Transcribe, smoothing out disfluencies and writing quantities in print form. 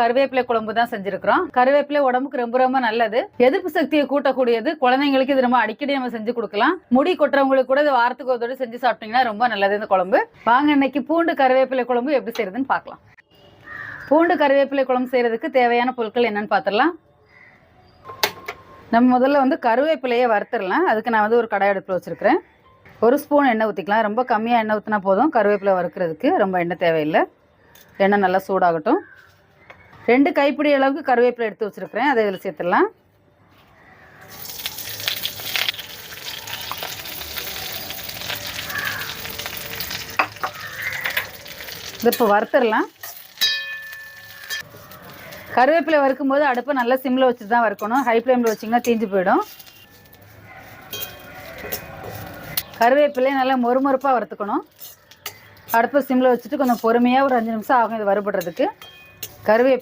கருவேப்பிலை குழம்பு தான் செஞ்சிருக்கிறோம். கருவேப்பிலை உடம்புக்கு ரொம்ப ரொம்ப நல்லது. எதிர்ப்பு சக்தியை கூட்டக்கூடியது. குழந்தைங்களுக்கு இது ரொம்ப அடிக்கடி நம்ம செஞ்சு கொடுக்கலாம். முடி கொட்டுறவங்களுக்கு கூட இது வாரத்துக்கு ஒரு தடவை செஞ்சு சாப்பிட்டீங்கன்னா ரொம்ப நல்லது இந்த குழம்பு. வாங்க இன்னைக்கு பூண்டு கருவேப்பிலை குழம்பு எப்படி செய்யறதுன்னு பார்க்கலாம். பூண்டு கருவேப்பிலை குழம்பு செய்யறதுக்கு தேவையான பொருட்கள் என்னன்னு பார்த்துடலாம். நம்ம முதல்ல கருவேப்பிலையை வறுத்துடலாம். அதுக்கு நான் ஒரு கடாய் அடுப்பில் வச்சுருக்கிறேன். 1 ஸ்பூன் எண்ணெய் ஊற்றிக்கலாம். ரொம்ப கம்மியாக எண்ணெய் ஊற்றினா போதும். கருவேப்பிலை வறுக்கிறதுக்கு ரொம்ப எண்ணெய் தேவையில்லை. எண்ணெய் நல்லா சூடாகட்டும். 2 கைப்பிடி அளவுக்கு கருவேப்பிலை எடுத்து வச்சுருக்கிறேன். அதை இதில் சேர்த்துடலாம். இது இப்போ வறுத்துடலாம். கருவேப்பிலை வறுக்கும்போது அடுப்பை நல்லா சிம்மில் வச்சு தான் வறுக்கணும். ஹை ஃப்ளேமில் வச்சிங்கன்னா தீஞ்சு போயிடும். கருவேப்பிலையை நல்லா மொறுமொறுப்பாக வறுத்துக்கணும். அடுப்பை சிம்மில் வச்சுட்டு கொஞ்சம் பொறுமையாக ஒரு 5 நிமிஷம் ஆகும் இது வறுபடுறதுக்கு. கருவேப்பிலை